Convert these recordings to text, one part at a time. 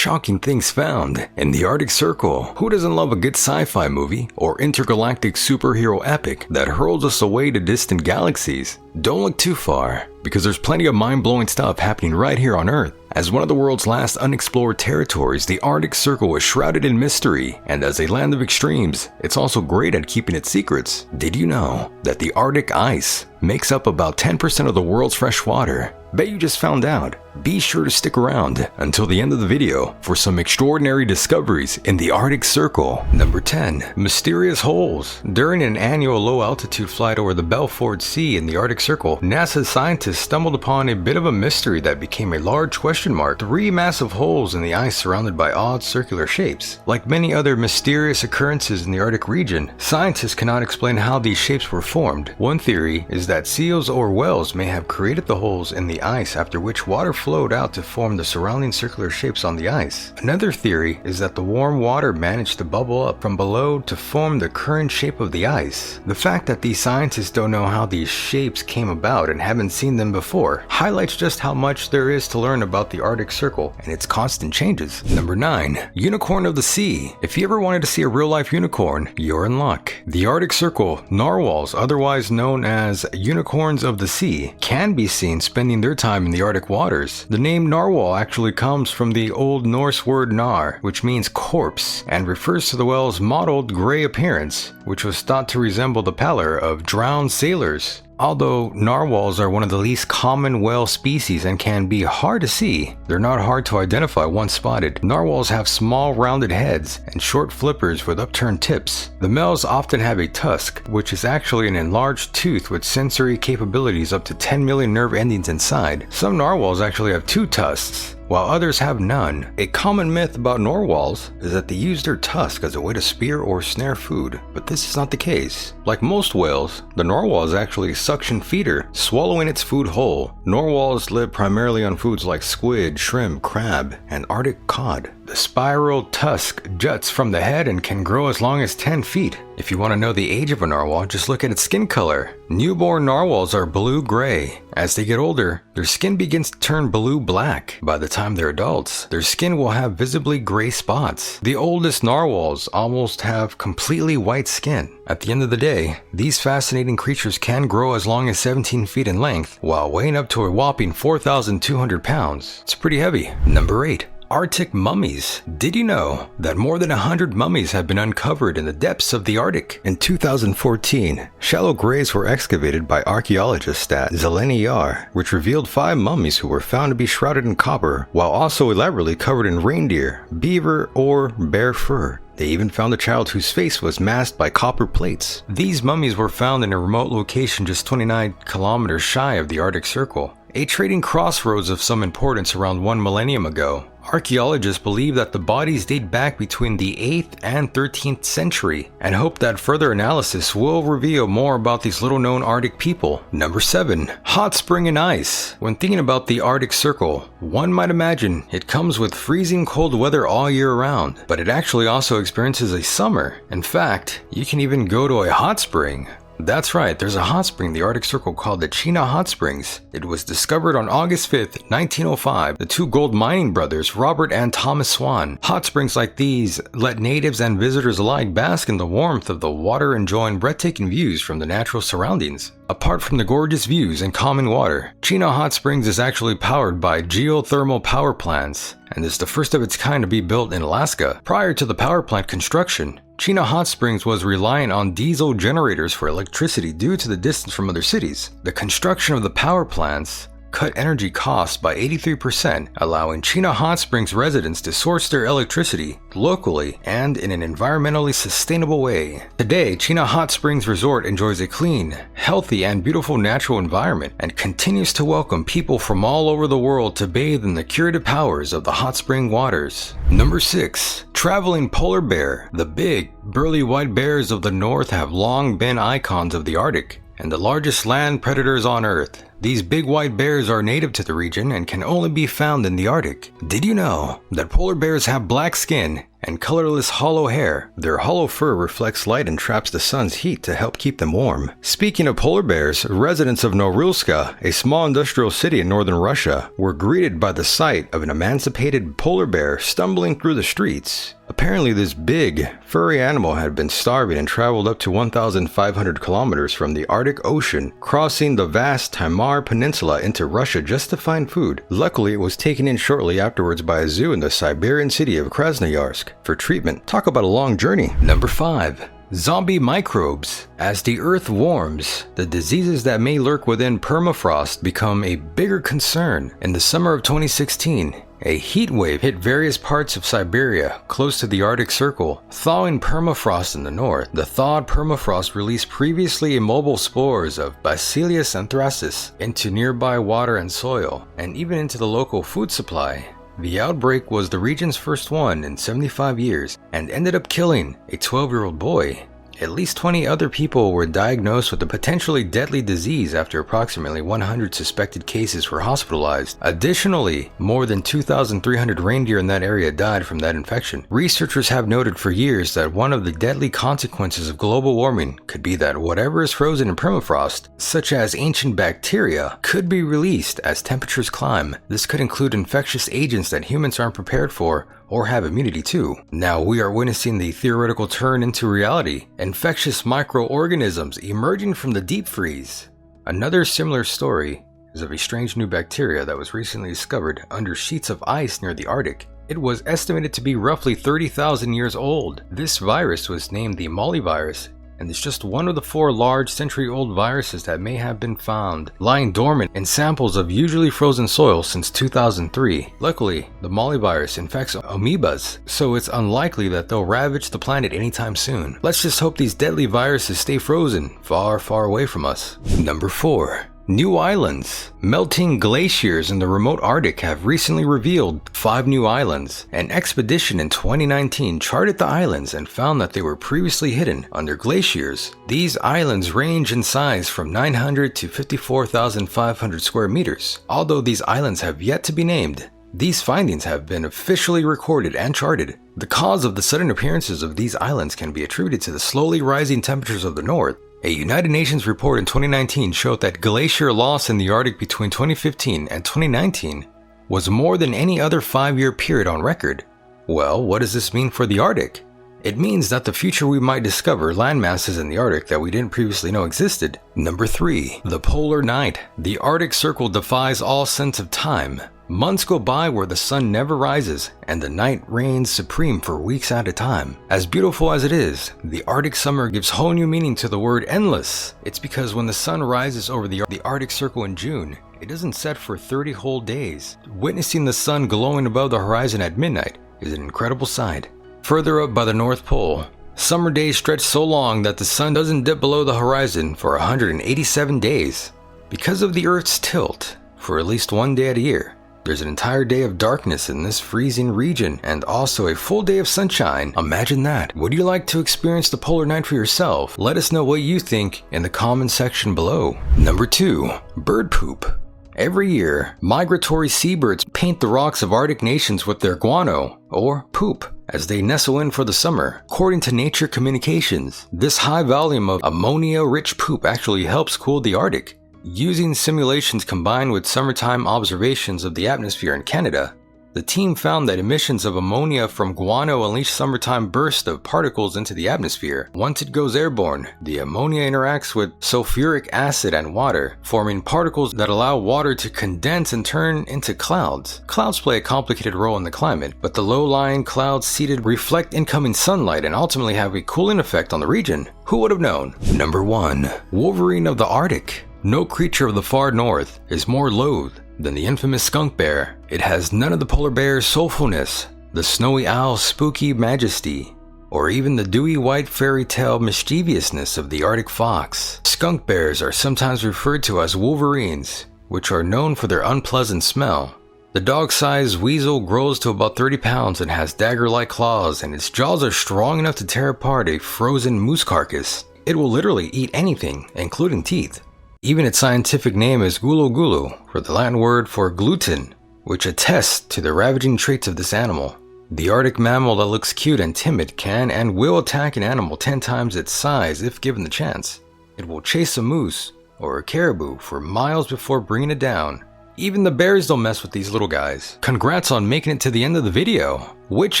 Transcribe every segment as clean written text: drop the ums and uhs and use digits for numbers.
Shocking things found in the Arctic Circle. Who doesn't love a good sci-fi movie or intergalactic superhero epic that hurls us away to distant galaxies? Don't look too far, because there's plenty of mind-blowing stuff happening right here on Earth. As one of the world's last unexplored territories, the Arctic Circle is shrouded in mystery, and as a land of extremes, it's also great at keeping its secrets. Did you know that the Arctic ice makes up about 10% of the world's fresh water? Bet you just found out. Be sure to stick around until the end of the video for some extraordinary discoveries in the Arctic Circle. Number 10. Mysterious holes. During an annual low-altitude flight over the Belfort Sea in the Arctic Circle, NASA scientists stumbled upon a bit of a mystery that became a large question mark. 3 massive holes in the ice surrounded by odd circular shapes. Like many other mysterious occurrences in the Arctic region, scientists cannot explain how these shapes were formed. One theory is that seals or whales may have created the holes in the ice, after which water flowed out to form the surrounding circular shapes on the ice. Another theory is that the warm water managed to bubble up from below to form the current shape of the ice. The fact that these scientists don't know how these shapes came about and haven't seen them before highlights just how much there is to learn about the Arctic Circle and its constant changes. Number 9. Unicorn of the Sea. If you ever wanted to see a real-life unicorn, you're in luck. The Arctic Circle, narwhals, otherwise known as unicorns of the sea, can be seen spending their time in the Arctic waters. The name narwhal actually comes from the Old Norse word nar, which means corpse, and refers to the whale's mottled gray appearance, which was thought to resemble the pallor of drowned sailors. Although narwhals are one of the least common whale species and can be hard to see, they're not hard to identify once spotted. Narwhals have small rounded heads and short flippers with upturned tips. The males often have a tusk, which is actually an enlarged tooth with sensory capabilities up to 10 million nerve endings inside. Some narwhals actually have 2 tusks, while others have none. A common myth about narwhals is that they use their tusk as a way to spear or snare food, but this is not the case. Like most whales, the narwhal is actually a suction feeder, swallowing its food whole. Narwhals live primarily on foods like squid, shrimp, crab, and Arctic cod. The spiral tusk juts from the head and can grow as long as 10 feet. If you want to know the age of a narwhal, just look at its skin color. Newborn narwhals are blue-gray. As they get older, their skin begins to turn blue-black. By the time they're adults, their skin will have visibly gray spots. The oldest narwhals almost have completely white skin. At the end of the day, these fascinating creatures can grow as long as 17 feet in length, while weighing up to a whopping 4,200 pounds. It's pretty heavy. Number 8. Arctic mummies. Did you know that more than 100 mummies have been uncovered in the depths of the Arctic? In 2014, shallow graves were excavated by archaeologists at Zeleny Yar, which revealed 5 mummies who were found to be shrouded in copper, while also elaborately covered in reindeer, beaver, or bear fur. They even found a child whose face was masked by copper plates. These mummies were found in a remote location just 29 kilometers shy of the Arctic Circle, a trading crossroads of some importance around 1 millennium ago. Archaeologists believe that the bodies date back between the 8th and 13th century, and hope that further analysis will reveal more about these little-known Arctic people. Number 7. Hot spring and ice. When thinking about the Arctic Circle, one might imagine it comes with freezing cold weather all year round, but it actually also experiences a summer. In fact, you can even go to a hot spring. That's right, there's a hot spring in the Arctic Circle called the Chena Hot Springs. It was discovered on August 5th, 1905. The 2 gold mining brothers, Robert and Thomas Swan. Hot springs like these let natives and visitors alike bask in the warmth of the water, enjoying breathtaking views from the natural surroundings. Apart from the gorgeous views and calming water, Chena Hot Springs is actually powered by geothermal power plants, and is the first of its kind to be built in Alaska. Prior to the power plant construction, Chena Hot Springs was reliant on diesel generators for electricity due to the distance from other cities. The construction of the power plants cut energy costs by 83%, allowing Chena Hot Springs residents to source their electricity locally and in an environmentally sustainable way. Today, Chena Hot Springs Resort enjoys a clean, healthy, and beautiful natural environment, and continues to welcome people from all over the world to bathe in the curative powers of the hot spring waters. Number 6. Traveling polar bear. The big, burly white bears of the north have long been icons of the Arctic, and the largest land predators on Earth. These big white bears are native to the region and can only be found in the Arctic. Did you know that polar bears have black skin and colorless hollow hair? Their hollow fur reflects light and traps the sun's heat to help keep them warm. Speaking of polar bears, residents of Norilsk, a small industrial city in northern Russia, were greeted by the sight of an emancipated polar bear stumbling through the streets. Apparently, this big, furry animal had been starving and traveled up to 1,500 kilometers from the Arctic Ocean, crossing the vast Taimyr Peninsula into Russia just to find food. Luckily, it was taken in shortly afterwards by a zoo in the Siberian city of Krasnoyarsk for treatment. Talk about a long journey. Number 5. Zombie microbes. As the Earth warms, the diseases that may lurk within permafrost become a bigger concern. In the summer of 2016, a heat wave hit various parts of Siberia, close to the Arctic Circle, thawing permafrost in the north. The thawed permafrost released previously immobile spores of Bacillus anthracis into nearby water and soil, and even into the local food supply. The outbreak was the region's first one in 75 years and ended up killing a 12-year-old boy. At least 20 other people were diagnosed with a potentially deadly disease after approximately 100 suspected cases were hospitalized. Additionally, more than 2,300 reindeer in that area died from that infection. Researchers have noted for years that one of the deadly consequences of global warming could be that whatever is frozen in permafrost, such as ancient bacteria, could be released as temperatures climb. This could include infectious agents that humans aren't prepared for or have immunity to. Now we are witnessing the theoretical turn into reality. Infectious microorganisms emerging from the deep freeze. Another similar story is of a strange new bacteria that was recently discovered under sheets of ice near the Arctic. It was estimated to be roughly 30,000 years old. This virus was named the MUMMIES virus, and it's just one of the 4 large century-old viruses that may have been found lying dormant in samples of usually frozen soil since 2003. Luckily, the MUMMIES virus infects amoebas, so it's unlikely that they'll ravage the planet anytime soon. Let's just hope these deadly viruses stay frozen far, far away from us. Number 4. New islands. Melting glaciers in the remote Arctic have recently revealed 5 new islands. An expedition in 2019 charted the islands and found that they were previously hidden under glaciers. These islands range in size from 900 to 54,500 square meters. Although these islands have yet to be named, these findings have been officially recorded and charted. The cause of the sudden appearances of these islands can be attributed to the slowly rising temperatures of the north. A United Nations report in 2019 showed that glacier loss in the Arctic between 2015 and 2019 was more than any other 5-year period on record. Well, what does this mean for the Arctic? It means that the future we might discover land masses in the Arctic that we didn't previously know existed. Number 3. The polar night. The Arctic Circle defies all sense of time. Months go by where the sun never rises and the night reigns supreme for weeks at a time. As beautiful as it is, the Arctic summer gives whole new meaning to the word endless. It's because when the sun rises over the Arctic Circle in June, it doesn't set for 30 whole days. Witnessing the sun glowing above the horizon at midnight is an incredible sight. Further up by the North Pole, summer days stretch so long that the sun doesn't dip below the horizon for 187 days. Because of the Earth's tilt, for at least one day at a year, there's an entire day of darkness in this freezing region and also a full day of sunshine. Imagine that. Would you like to experience the polar night for yourself? Let us know what you think in the comment section below. Number 2. Bird poop. Every year, migratory seabirds paint the rocks of Arctic nations with their guano, or poop, as they nestle in for the summer. According to Nature Communications, this high volume of ammonia-rich poop actually helps cool the Arctic. Using simulations combined with summertime observations of the atmosphere in Canada, the team found that emissions of ammonia from guano unleash summertime bursts of particles into the atmosphere. Once it goes airborne, the ammonia interacts with sulfuric acid and water, forming particles that allow water to condense and turn into clouds. Clouds play a complicated role in the climate, but the low-lying clouds seeded reflect incoming sunlight and ultimately have a cooling effect on the region. Who would have known? Number 1. Wolverine of the Arctic. No creature of the far north is more loathed than the infamous skunk bear. It has none of the polar bear's soulfulness, the snowy owl's spooky majesty, or even the dewy white fairy tale mischievousness of the Arctic fox. Skunk bears are sometimes referred to as wolverines, which are known for their unpleasant smell. The dog-sized weasel grows to about 30 pounds and has dagger-like claws, and its jaws are strong enough to tear apart a frozen moose carcass. It will literally eat anything, including teeth. Even its scientific name is gulu gulu, for the Latin word for gluten, which attests to the ravaging traits of this animal. The Arctic mammal that looks cute and timid can and will attack an animal 10 times its size if given the chance. It will chase a moose or a caribou for miles before bringing it down. Even the bears don't mess with these little guys. Congrats on making it to the end of the video. Which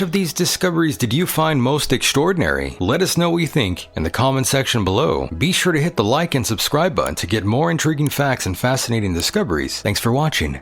of these discoveries did you find most extraordinary? Let us know what you think in the comment section below. Be sure to hit the like and subscribe button to get more intriguing facts and fascinating discoveries. Thanks for watching.